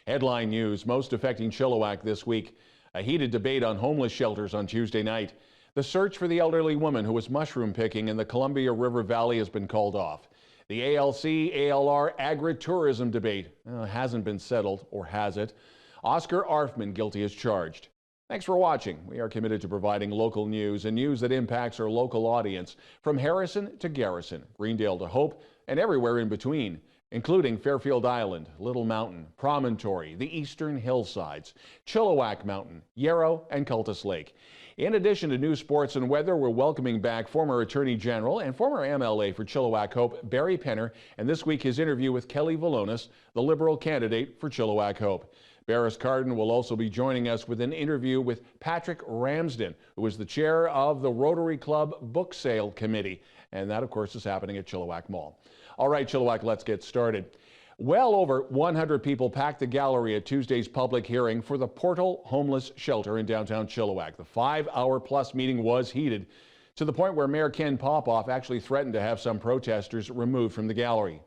Headline news most affecting Chilliwack this week. A heated debate on homeless shelters on Tuesday night. The search for the elderly woman who was mushroom picking in the Columbia River Valley has been called off. The ALC-ALR Agri-Tourism debate hasn't been settled, or has it? Oscar Arfmann guilty as charged. Thanks for watching. We are committed to providing local news and news that impacts our local audience, from Harrison to Garrison, Greendale to Hope, and everywhere in between, including Fairfield Island, Little Mountain, Promontory, the Eastern Hillsides, Chilliwack Mountain, Yarrow, and Cultus Lake. In addition to news, sports, and weather, we're welcoming back former Attorney General and former MLA for Chilliwack-Hope, Barry Penner, and this week his interview with Kelly Velonis, the Liberal candidate for Chilliwack-Hope. Berris Karden will also be joining us with an interview with Patrick Ramsden, who is the chair of the Rotary Club Book Sale Committee. And that, of course, is happening at Chilliwack Mall. All right, Chilliwack, let's get started. Well over 100 people packed the gallery at Tuesday's public hearing for the Portal Homeless Shelter in downtown Chilliwack. The 5-hour-plus meeting was heated to the point where Mayor Ken Popoff actually threatened to have some protesters removed from the gallery.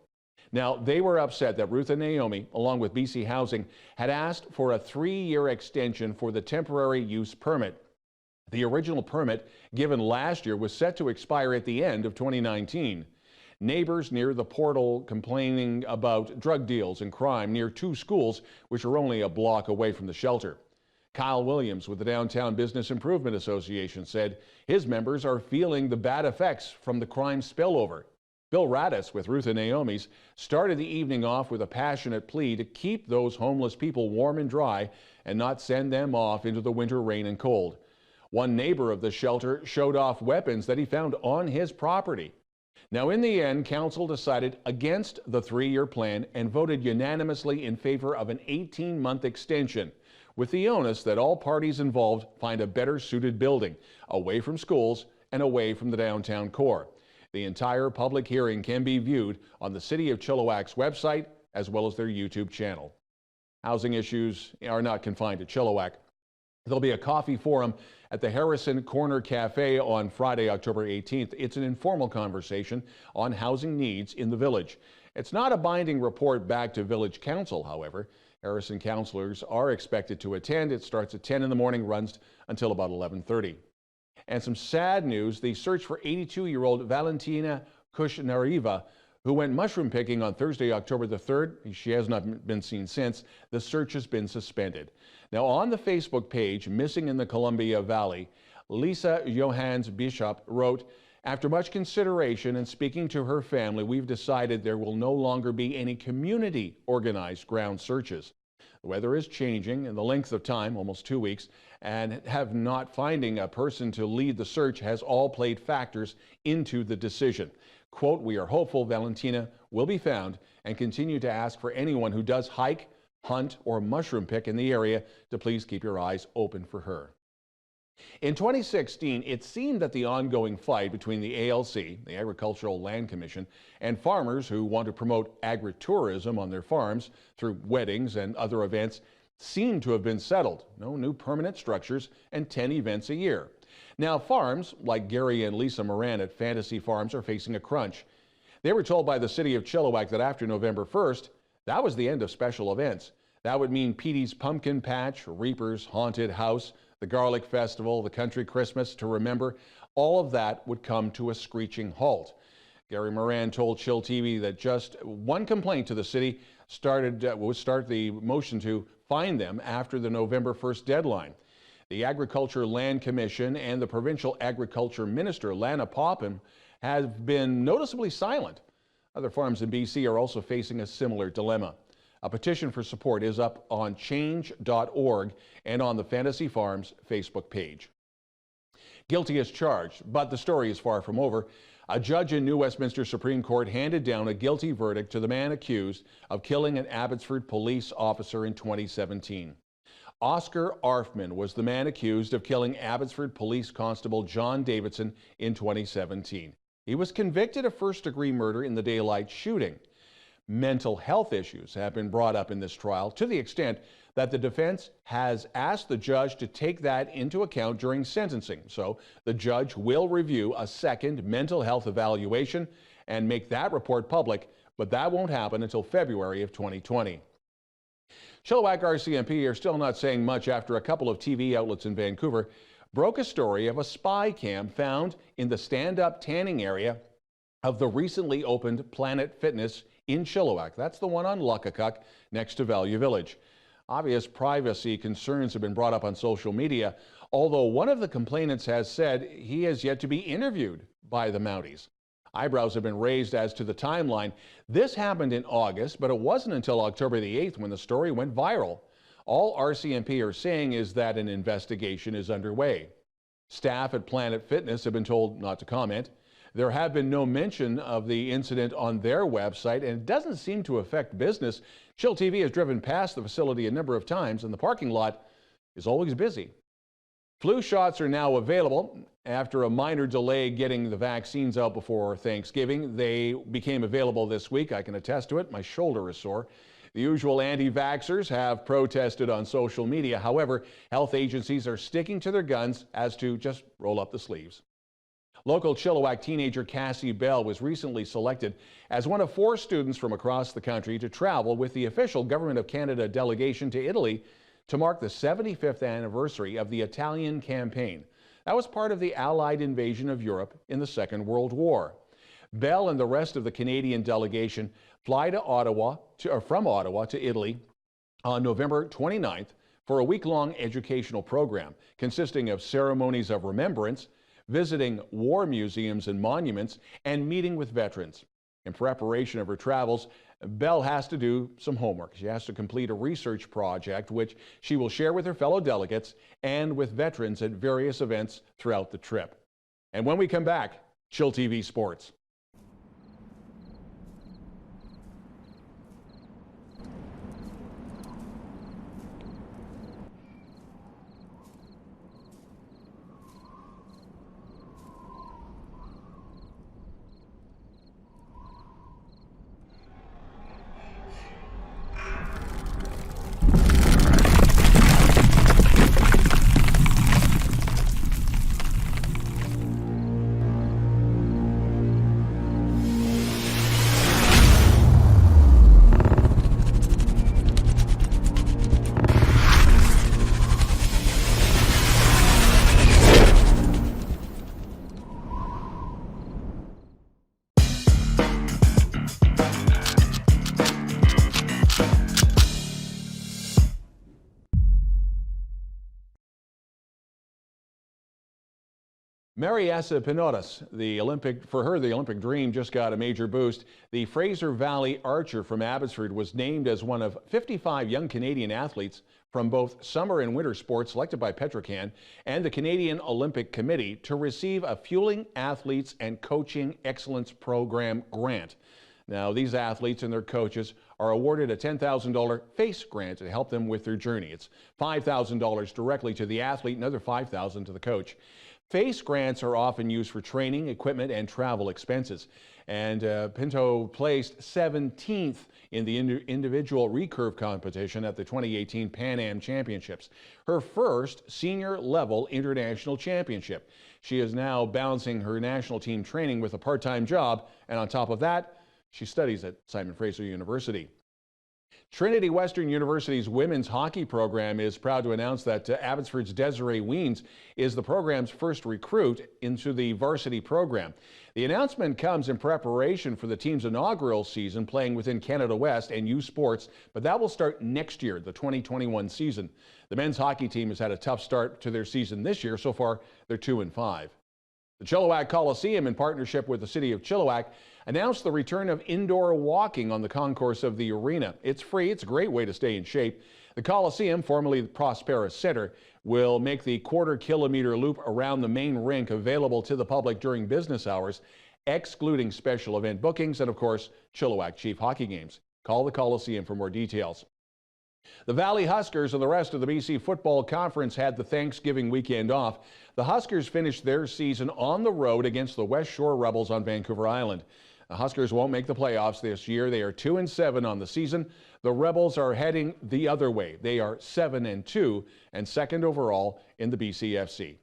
Now, they were upset that Ruth and Naomi, along with BC Housing, had asked for a 3-year extension for the temporary use permit. The original permit given last year was set to expire at the end of 2019. Neighbors near the portal complaining about drug deals and crime near 2 schools, which are only a block away from the shelter. Kyle Williams with the Downtown Business Improvement Association said his members are feeling the bad effects from the crime spillover. Bill Radis with Ruth and Naomi's started the evening off with a passionate plea to keep those homeless people warm and dry and not send them off into the winter rain and cold. One neighbor of the shelter showed off weapons that he found on his property. Now, in the end, council decided against the 3-year plan and voted unanimously in favor of an 18-month extension, with the onus that all parties involved find a better suited building, away from schools and away from the downtown core. The entire public hearing can be viewed on the City of Chilliwack's website as well as their YouTube channel. Housing issues are not confined to Chilliwack. There'll be a coffee forum at the Harrison Corner Cafe on Friday, October 18th. It's an informal conversation on housing needs in the village. It's not a binding report back to Village Council, however. Harrison councillors are expected to attend. It starts at 10 in the morning, runs until about 11:30. And some sad news, the search for 82-year-old Valentina Cushion Areva, who went mushroom picking on Thursday, October the 3rd. She has not been seen since. The search has been suspended. Now, on the Facebook page, Missing in the Columbia Valley, Lisa Johans Bishop wrote, "After much consideration and speaking to her family, we've decided there will no longer be any community organized ground searches. The weather is changing and the length of time, almost 2 weeks, and not finding a person to lead the search has all played factors into the decision. Quote, we are hopeful Valentina will be found and continue to ask for anyone who does hike, hunt, or mushroom pick in the area to please keep your eyes open for her." In 2016, it seemed that the ongoing fight between the ALC, the Agricultural Land Commission, and farmers who want to promote agri-tourism on their farms through weddings and other events seemed to have been settled. No new permanent structures and 10 events a year. Now, farms like Gary and Lisa Moran at Fantasy Farms are facing a crunch. They were told by the City of Chilliwack that after November 1st, that was the end of special events. That would mean Petey's Pumpkin Patch, Reaper's Haunted House, the Garlic Festival, the Country Christmas to remember, all of that would come to a screeching halt. Gary Moran told chillTV that just one complaint to the city would start the motion to fine them after the November 1st deadline. The Agriculture Land Commission and the Provincial Agriculture Minister, Lana Popham, have been noticeably silent. Other farms in BC are also facing a similar dilemma. A petition for support is up on change.org and on the Fantasy Farms Facebook page. Guilty as charged, but the story is far from over. A judge in New Westminster Supreme Court handed down a guilty verdict to the man accused of killing an Abbotsford police officer in 2017. Oscar Arfmann was the man accused of killing Abbotsford Police Constable John Davidson in 2017. He was convicted of first-degree murder in the daylight shooting. Mental health issues have been brought up in this trial to the extent that the defense has asked the judge to take that into account during sentencing. So the judge will review a second mental health evaluation and make that report public, but that won't happen until February of 2020. Chilliwack RCMP are still not saying much after a couple of TV outlets in Vancouver broke a story of a spy cam found in the stand-up tanning area of the recently opened Planet Fitness in Chilliwack. That's the one on Luckakuk next to Value Village. Obvious privacy concerns have been brought up on social media, although one of the complainants has said he has yet to be interviewed by the Mounties. Eyebrows have been raised as to the timeline. This happened in August, but it wasn't until October the 8th when the story went viral. All RCMP are saying is that an investigation is underway. Staff at Planet Fitness have been told not to comment. There have been no mention of the incident on their website, and it doesn't seem to affect business. chillTV has driven past the facility a number of times, and the parking lot is always busy. Flu shots are now available. After a minor delay getting the vaccines out before Thanksgiving, they became available this week. I can attest to it. My shoulder is sore. The usual anti-vaxxers have protested on social media. However, health agencies are sticking to their guns as to just roll up the sleeves. Local Chilliwack teenager Cassie Bell was recently selected as one of 4 students from across the country to travel with the official Government of Canada delegation to Italy to mark the 75th anniversary of the Italian campaign. That was part of the Allied invasion of Europe in the Second World War. Bell and the rest of the Canadian delegation fly to from Ottawa to Italy on November 29th for a week-long educational program consisting of ceremonies of remembrance, visiting war museums and monuments, and meeting with veterans. In preparation of her travels, Bell has to do some homework. She has to complete a research project, which she will share with her fellow delegates and with veterans at various events throughout the trip. And when we come back, chillTV Sports. Mariessa Pinotas, the Olympic dream just got a major boost. The Fraser Valley Archer from Abbotsford was named as one of 55 young Canadian athletes from both summer and winter sports selected by Petrocan and the Canadian Olympic Committee to receive a Fueling Athletes and Coaching Excellence Program grant. Now, these athletes and their coaches are awarded a $10,000 FACE grant to help them with their journey. It's $5,000 directly to the athlete, another $5,000 to the coach. FACE grants are often used for training, equipment, and travel expenses. And Pinto placed 17th in the individual recurve competition at the 2018 Pan Am Championships, her first senior-level international championship. She is now balancing her national team training with a part-time job, and on top of that, she studies at Simon Fraser University. Trinity Western University's women's hockey program is proud to announce that Abbotsford's Desiree Weens is the program's first recruit into the varsity program. The announcement comes in preparation for the team's inaugural season playing within Canada West and U Sports, but that will start next year, the 2021 season. The men's hockey team has had a tough start to their season this year. So far, they're 2-5. The Chilliwack Coliseum, in partnership with the City of Chilliwack, announced the return of indoor walking on the concourse of the arena. It's free. It's a great way to stay in shape. The Coliseum, formerly the Prospera Center, will make the quarter-kilometer loop around the main rink available to the public during business hours, excluding special event bookings and, of course, Chilliwack Chief hockey games. Call the Coliseum for more details. The Valley Huskers and the rest of the BC Football Conference had the Thanksgiving weekend off. The Huskers finished their season on the road against the West Shore Rebels on Vancouver Island. The Huskers won't make the playoffs this year. They are 2-7 on the season. The Rebels are heading the other way. They are 7-2 and second overall in the BCFC.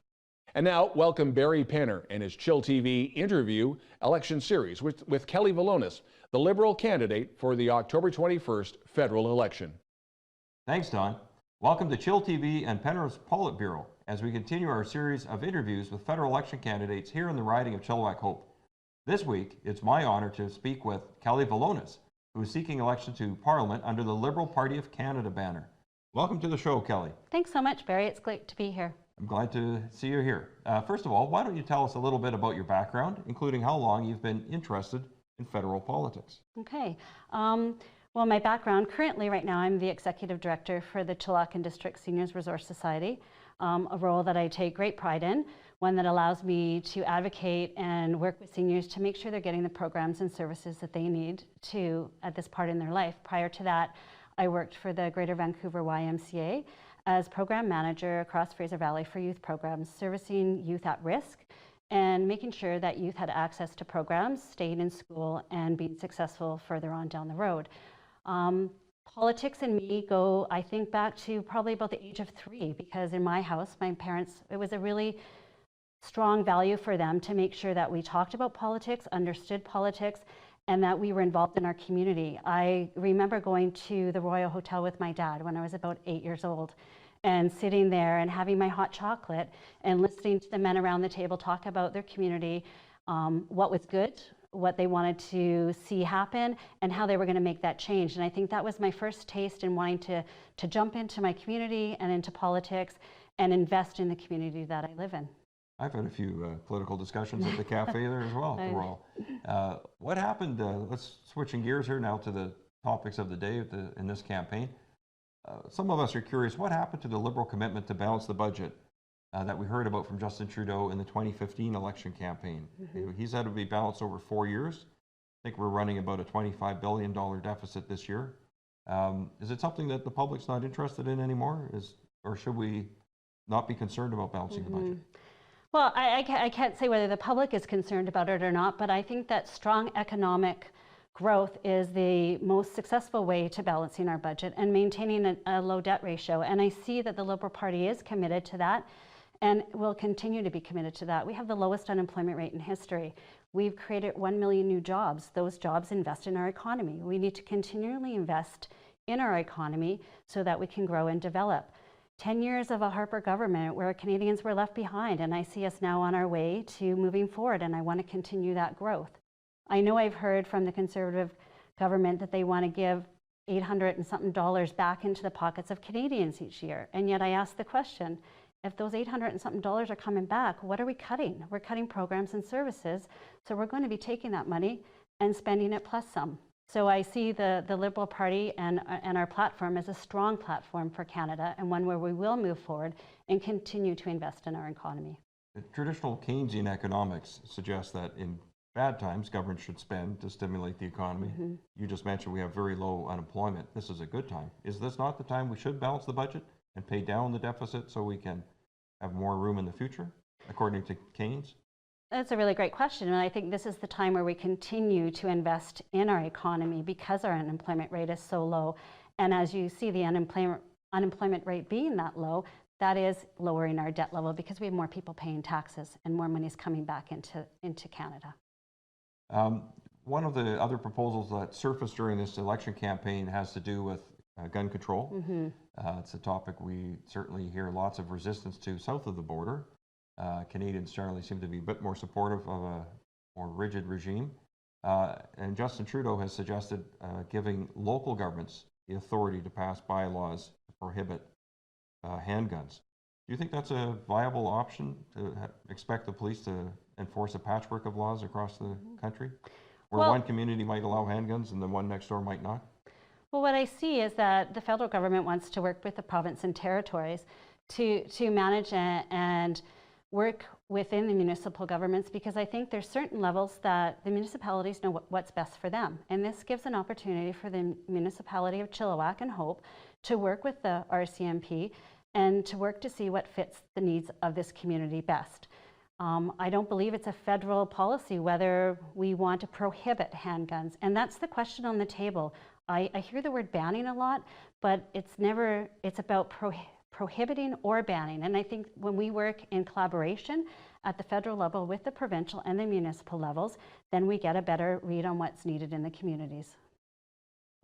And now, welcome Barry Penner and his chillTV interview election series with Kelly Velonis, the Liberal candidate for the October 21st federal election. Thanks, Don. Welcome to chillTV and Penrith's Politburo as we continue our series of interviews with federal election candidates here in the riding of Chilliwack-Hope. This week, it's my honor to speak with Kelly Velonis, who is seeking election to Parliament under the Liberal Party of Canada banner. Welcome to the show, Kelly. Thanks so much, Barry. It's great to be here. I'm glad to see you here. First of all, why don't you tell us a little bit about your background, including how long you've been interested in federal politics? Okay. Well, my background, currently right now, I'm the Executive Director for the Chilliwack District Seniors Resource Society, a role that I take great pride in, one that allows me to advocate and work with seniors to make sure they're getting the programs and services that they need to at this part in their life. Prior to that, I worked for the Greater Vancouver YMCA as Program Manager across Fraser Valley for youth programs, servicing youth at risk and making sure that youth had access to programs, staying in school, and being successful further on down the road. Politics and me go, I think, back to probably about the age of 3, because in my house, my parents, it was a really strong value for them to make sure that we talked about politics, understood politics, and that we were involved in our community. I remember going to the Royal Hotel with my dad when I was about 8 years old, and sitting there and having my hot chocolate and listening to the men around the table talk about their community, what was good, what they wanted to see happen, and how they were going to make that change. And I think that was my first taste in wanting to jump into my community and into politics and invest in the community that I live in. I've had a few political discussions at the cafe there as well at the Royal. What happened, let's switching gears here now to the topics of the day in this campaign. Some of us are curious, what happened to the Liberal commitment to balance the budget that we heard about from Justin Trudeau in the 2015 election campaign? He said it would be balanced over 4 years. I think we're running about a $25 billion deficit this year. Is it something that the public's not interested in anymore? Or should we not be concerned about balancing the budget? Well, I can't say whether the public is concerned about it or not, but I think that strong economic growth is the most successful way to balancing our budget and maintaining a low debt ratio. And I see that the Liberal Party is committed to that and will continue to be committed to that. We have the lowest unemployment rate in history. We've created 1 million new jobs. Those jobs invest in our economy. We need to continually invest in our economy so that we can grow and develop. 10 years of a Harper government where Canadians were left behind, and I see us now on our way to moving forward, and I want to continue that growth. I know I've heard from the Conservative government that they want to give $800 and something back into the pockets of Canadians each year, and yet I ask the question, if those $800 and something are coming back, what are we cutting? We're cutting programs and services, so we're going to be taking that money and spending it plus some. So I see the Liberal Party and our platform as a strong platform for Canada, and one where we will move forward and continue to invest in our economy. The traditional Keynesian economics suggests that in bad times, government should spend to stimulate the economy. You just mentioned we have very low unemployment. This is a good time. Is this not the time we should balance the budget and pay down the deficit so we can have more room in the future, according to Keynes? That's a really great question, and I think this is the time where we continue to invest in our economy because our unemployment rate is so low. And as you see the unemployment rate being that low, that is lowering our debt level because we have more people paying taxes and more money is coming back into Canada. One of the other proposals that surfaced during this election campaign has to do with gun control. It's a topic we certainly hear lots of resistance to south of the border. Canadians generally seem to be a bit more supportive of a more rigid regime. And Justin Trudeau has suggested giving local governments the authority to pass bylaws to prohibit handguns. Do you think that's a viable option, to expect the police to enforce a patchwork of laws across the country, where one community might allow handguns and the one next door might not? Well, what I see is that the federal government wants to work with the province and territories to manage and work within the municipal governments, because I think there's certain levels that the municipalities know what's best for them. And this gives an opportunity for the municipality of Chilliwack-Hope to work with the RCMP and to work to see what fits the needs of this community best. I don't believe it's a federal policy whether we want to prohibit handguns, and that's the question on the table. I hear the word banning a lot, but it's about prohibiting or banning. And I think when we work in collaboration at the federal level with the provincial and the municipal levels, then we get a better read on what's needed in the communities.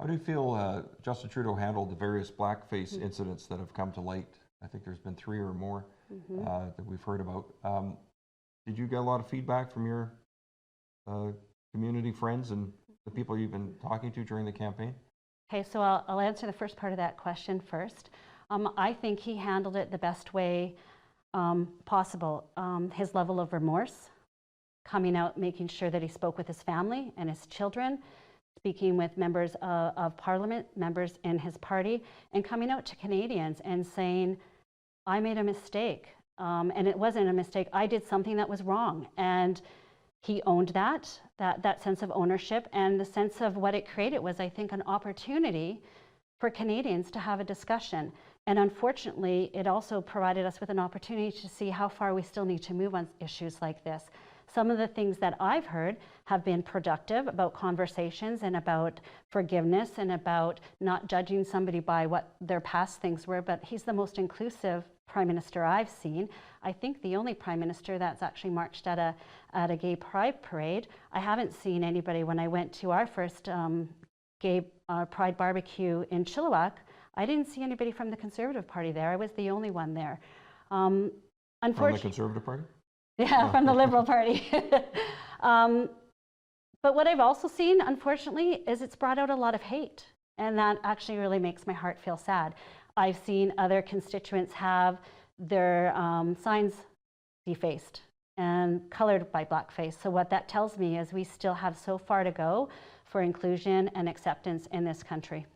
How do you feel Justin Trudeau handled the various blackface incidents that have come to light? I think there's been 3 or more that we've heard about. Did you get a lot of feedback from your community friends and the people you've been talking to during the campaign? Okay, so I'll answer the first part of that question first. I think he handled it the best way possible. His level of remorse, coming out, making sure that he spoke with his family and his children, speaking with members of Parliament, members in his party, and coming out to Canadians and saying, I made a mistake. And it wasn't a mistake. I did something that was wrong. And he owned that sense of ownership, and the sense of what it created was, I think, an opportunity for Canadians to have a discussion. And unfortunately, it also provided us with an opportunity to see how far we still need to move on issues like this. Some of the things that I've heard have been productive about conversations and about forgiveness and about not judging somebody by what their past things were, but he's the most inclusive Prime Minister I've seen. I think the only Prime Minister that's actually marched at a gay pride parade. I haven't seen anybody. When I went to our first gay pride barbecue in Chilliwack, I didn't see anybody from the Conservative Party there. I was the only one there. From the Conservative Party? Yeah, from the Liberal Party. But what I've also seen, unfortunately, is it's brought out a lot of hate. And that actually really makes my heart feel sad. I've seen other constituents have their signs defaced and colored by blackface. So what that tells me is we still have so far to go for inclusion and acceptance in this country.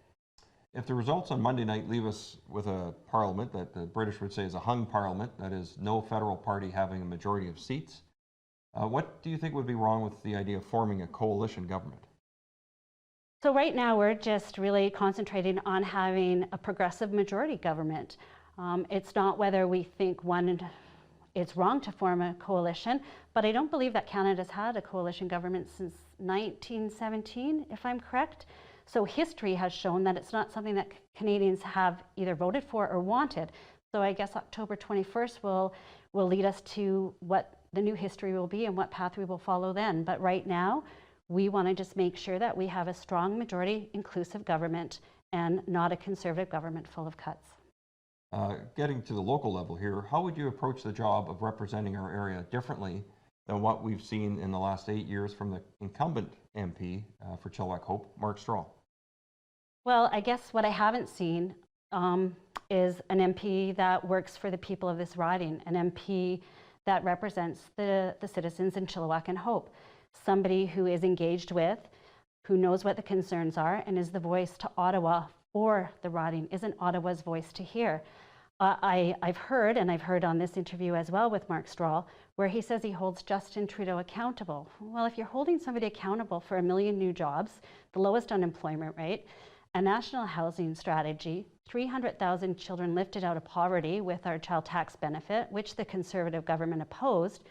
If the results on Monday night leave us with a parliament that the British would say is a hung parliament, that is no federal party having a majority of seats, what do you think would be wrong with the idea of forming a coalition government? So right now we're just really concentrating on having a progressive majority government. It's not whether we think it's wrong to form a coalition, but I don't believe that Canada's had a coalition government since 1917, if I'm correct. So history has shown that it's not something that Canadians have either voted for or wanted. So I guess October 21st will lead us to what the new history will be and what path we will follow then. But right now, we want to just make sure that we have a strong majority inclusive government and not a Conservative government full of cuts. Getting to the local level here, how would you approach the job of representing our area differently than what we've seen in the last 8 years from the incumbent MP for Chilliwack-Hope, Mark Strahl? Well, I guess what I haven't seen is an MP that works for the people of this riding, an MP that represents the citizens in Chilliwack and Hope, somebody who is engaged with, who knows what the concerns are, and is the voice to Ottawa for the riding, isn't Ottawa's voice to hear. I've heard, and I've heard on this interview as well with Mark Strahl, where he says he holds Justin Trudeau accountable. Well, if you're holding somebody accountable for 1 million new jobs, the lowest unemployment rate, a national housing strategy, 300,000 children lifted out of poverty with our child tax benefit, which the Conservative government opposed,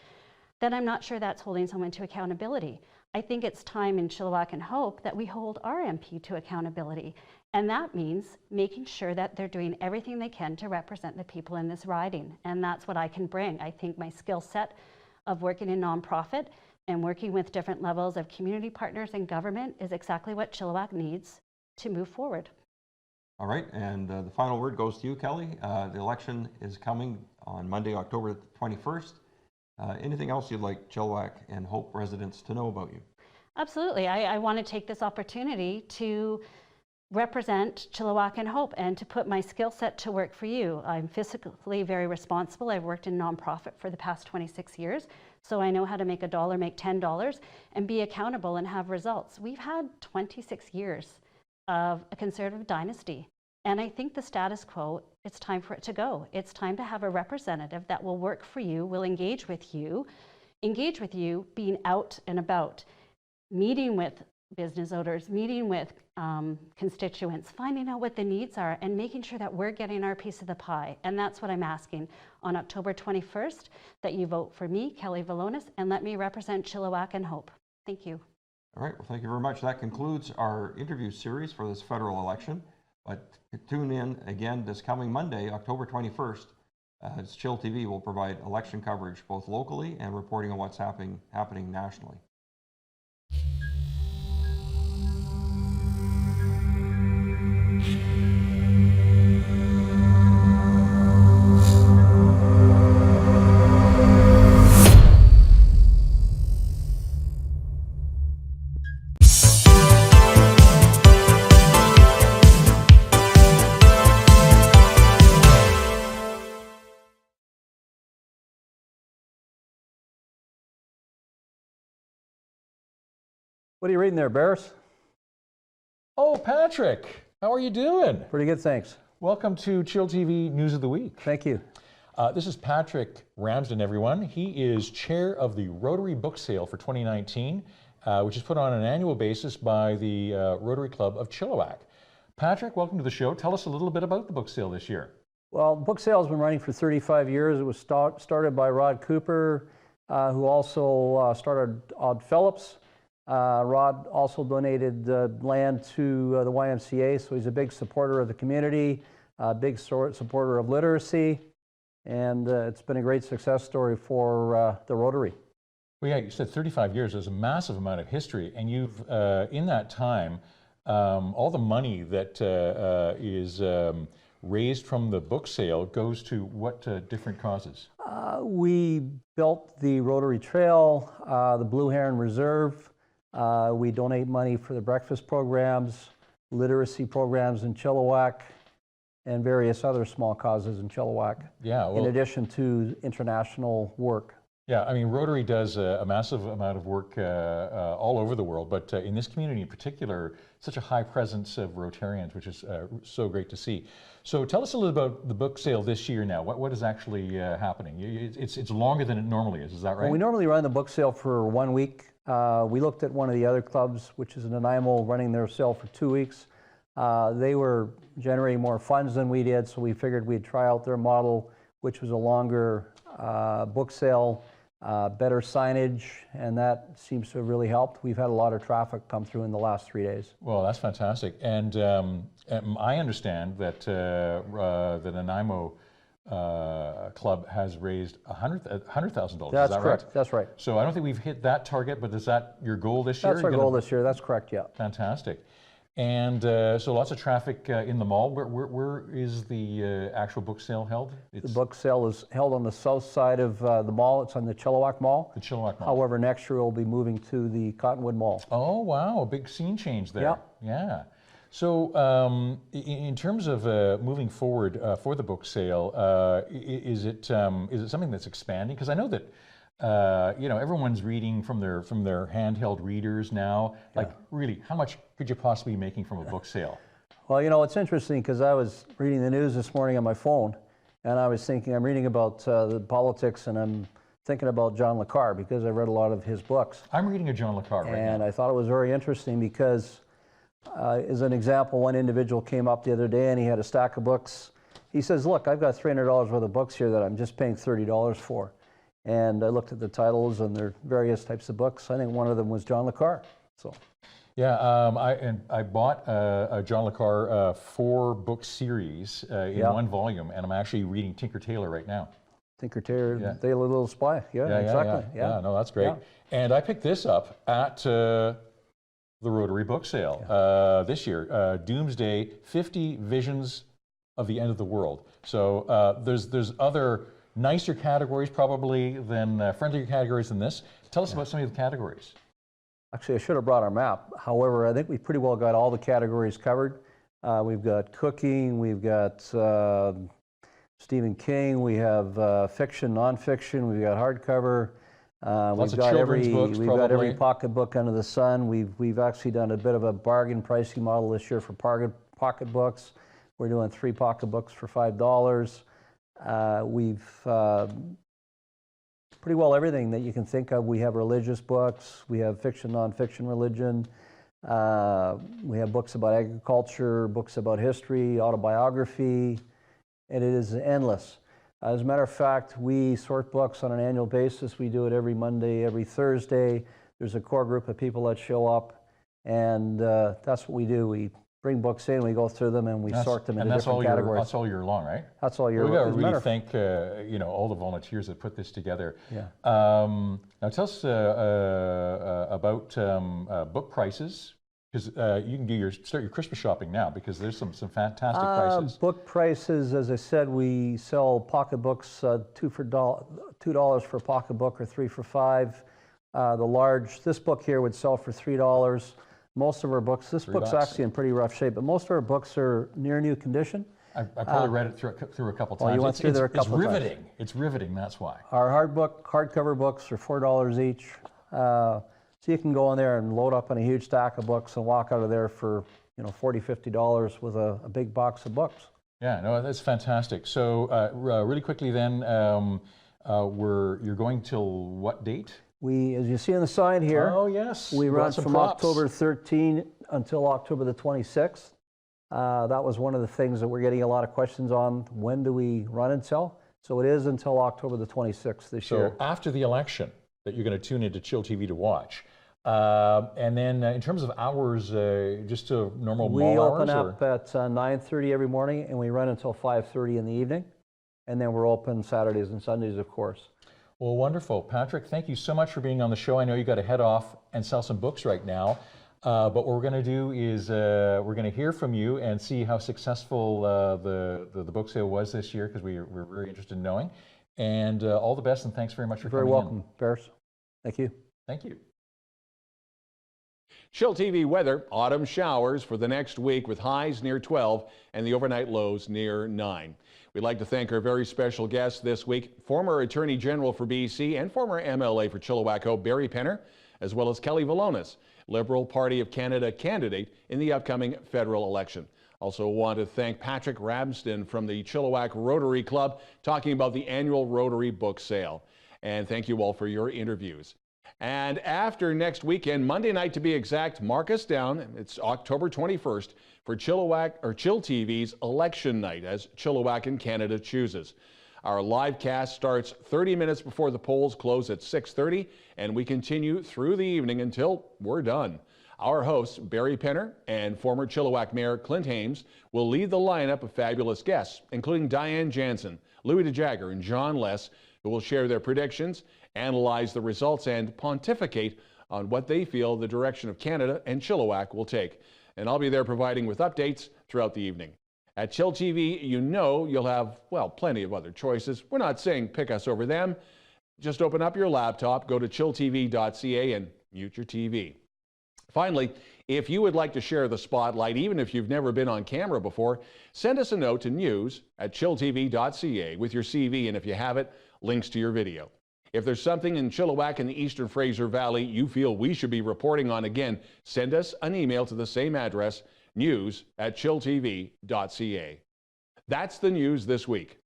then I'm not sure that's holding someone to accountability. I think it's time in Chilliwack and Hope that we hold our MP to accountability. And that means making sure that they're doing everything they can to represent the people in this riding. And that's what I can bring. I think my skill set of working in nonprofit and working with different levels of community partners and government is exactly what Chilliwack needs to move forward. All right, and the final word goes to you, Kelly. The election is coming on Monday, October 21st. Anything else you'd like Chilliwack and Hope residents to know about you? Absolutely. I want to take this opportunity to represent Chilliwack and Hope and to put my skill set to work for you. I'm fiscally very responsible. I've worked in nonprofit for the past 26 years, so I know how to make $1, make $10, and be accountable and have results. We've had 26 years of a Conservative dynasty, and I think the status quo, it's time for it to go. It's time to have a representative that will work for you, will engage with you being out and about, meeting with business owners, meeting with constituents, finding out what the needs are and making sure that we're getting our piece of the pie. And that's what I'm asking on October 21st, that you vote for me, Kelly Velonis, and let me represent Chilliwack and Hope. Thank you. All right, well, thank you very much. That concludes our interview series for this federal election. But tune in again this coming Monday, October 21st, as chillTV will provide election coverage both locally and reporting on what's happening nationally. What are you reading there, Berris? Oh, Patrick, how are you doing? Pretty good, thanks. Welcome to chillTV News of the Week. Thank you. This is Patrick Ramsden, everyone. He is chair of the Rotary Book Sale for 2019, which is put on an annual basis by the Rotary Club of Chilliwack. Patrick, welcome to the show. Tell us a little bit about the book sale this year. Well, the book sale has been running for 35 years. It was started by Rod Cooper, who also started Odd Phillips. Rod also donated land to the YMCA, so he's a big supporter of the community, a big supporter of literacy, and it's been a great success story for the Rotary. Well, yeah, you said 35 years. There's a massive amount of history, and you've, in that time, all the money that is raised from the book sale goes to what different causes? We built the Rotary Trail, the Blue Heron Reserve. We donate money for the breakfast programs, literacy programs in Chilliwack, and various other small causes in Chilliwack, Yeah, well, in addition to international work. yeah, I mean, Rotary does a massive amount of work all over the world, but in this community in particular, such a high presence of Rotarians, which is so great to see. So tell us a little about the book sale this year now. What is actually happening? It's longer than it normally is that right? Well, we normally run the book sale for 1 week. We looked at one of the other clubs, which is in Nanaimo, running their sale for 2 weeks. They were generating more funds than we did, so we figured we'd try out their model, which was a longer book sale, better signage, and that seems to have really helped. We've had a lot of traffic come through in the last 3 days. Well, that's fantastic. And I understand that the Nanaimo club has raised $100,000. That's is that correct. right? That's right. So I don't think we've hit that target, but is that your goal this year? That's our goal this year. That's correct, yeah. Fantastic. And so lots of traffic in the mall. Where is the actual book sale held? The book sale is held on the south side of the mall. It's on the Chilliwack Mall. The Chilliwack Mall. However, next year we'll be moving to the Cottonwood Mall. Oh, wow, a big scene change there. Yeah. Yeah. So in terms of moving forward for the book sale, is it something that's expanding? Because I know that everyone's reading from their handheld readers now. Like, really, how much could you possibly be making from a book sale? Well, it's interesting because I was reading the news this morning on my phone, and I was thinking, I'm reading about the politics, and I'm thinking about John Le Carre because I read a lot of his books. I'm reading a John Le Carre right And now. I thought it was very interesting because, as an example, one individual came up the other day and he had a stack of books. He says, look, I've got $300 worth of books here that I'm just paying $30 for. And I looked at the titles and there are various types of books. I think one of them was John Le Carre. So, Yeah, I bought a John Le Carre 4-book series in one volume, and I'm actually reading Tinker Tailor right now. Tinker Tailor, the Little Spy. Yeah, exactly. Yeah, no, that's great. Yeah. And I picked this up at the Rotary Book Sale this year. Doomsday: 50 Visions of the End of the World. So there's other nicer categories probably than friendlier categories than this. Tell us about some of the categories. Actually, I should have brought our map. However, I think we pretty well got all the categories covered. We've got cooking, we've got Stephen King, we have fiction, nonfiction, we've got hardcover. Lots of children's books, we've got every pocketbook under the sun. We've actually done a bit of a bargain pricing model this year for pocketbooks. We're doing 3 pocketbooks for $5. We've pretty well everything that you can think of. We have religious books, we have fiction, nonfiction, religion. We have books about agriculture, books about history, autobiography, and it is endless. As a matter of fact, we sort books on an annual basis. We do it every Monday, every Thursday. There's a core group of people that show up, and that's what we do. We bring books in, we go through them, and we sort them into different categories. That's all year long, right? That's all year long. We've got to really thank all the volunteers that put this together. Yeah. Now tell us about book prices, because you can start your Christmas shopping now, because there's some fantastic prices. Book prices, as I said, we sell pocketbooks, $2 for a pocketbook or 3 for $5. This book here would sell for $3. Most of our books, this book's actually in pretty rough shape, but most of our books are near new condition. I probably read it through a couple times. Well, you went through there a couple times. It's riveting. times. It's riveting, that's why. Our hardcover books are $4 each. So you can go in there and load up on a huge stack of books and walk out of there for, you know, $40, $50 with a big box of books. Yeah, no, that's fantastic. So really quickly then, you're going till what date? We, as you see on the sign here, oh yes, we run from props. October 13 until October the 26th. That was one of the things that we're getting a lot of questions on. When do we run until? So it is until October the 26th this year. So after the election that you're going to tune into chillTV to watch. And then in terms of hours, just a normal mall hours? We open up at 9:30 every morning and we run until 5:30 in the evening. And then we're open Saturdays and Sundays, of course. Well, wonderful. Patrick, thank you so much for being on the show. I know you got to head off and sell some books right now. But what we're going to do is we're going to hear from you and see how successful the book sale was this year, because we're very interested in knowing. And all the best, and thanks very much for coming in. Very welcome, Berris. Thank you. Thank you. chillTV weather, autumn showers for the next week with highs near 12 and the overnight lows near 9. We'd like to thank our very special guest this week, former Attorney General for BC and former MLA for Chilliwack-Hope, Barry Penner, as well as Kelly Velonis, Liberal Party of Canada candidate in the upcoming federal election. Also want to thank Patrick Ramsden from the Chilliwack Rotary Club, talking about the annual Rotary book sale. And thank you all for your interviews. And after next weekend, Monday night to be exact, mark us down. It's October 21st for chillTV's election night as Chilliwack and Canada chooses. Our live cast starts 30 minutes before the polls close at 6:30, and we continue through the evening until we're done. Our hosts, Barry Penner and former Chilliwack Mayor Clint Hames, will lead the lineup of fabulous guests, including Diane Jansen, Louis DeJagger, and John Less, who will share their predictions, analyze the results, and pontificate on what they feel the direction of Canada and Chilliwack will take. And I'll be there providing with updates throughout the evening. At chillTV, you know you'll have, well, plenty of other choices. We're not saying pick us over them. Just open up your laptop, go to chilltv.ca and mute your TV. Finally, if you would like to share the spotlight, even if you've never been on camera before, send us a note to news@chilltv.ca with your CV, and if you have it, links to your video. If there's something in Chilliwack and the Eastern Fraser Valley you feel we should be reporting on again, send us an email to the same address, news@chilltv.ca. That's the news this week.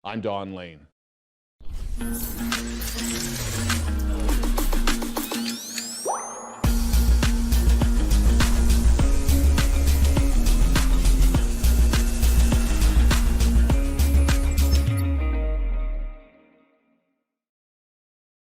I'm Don Lehn.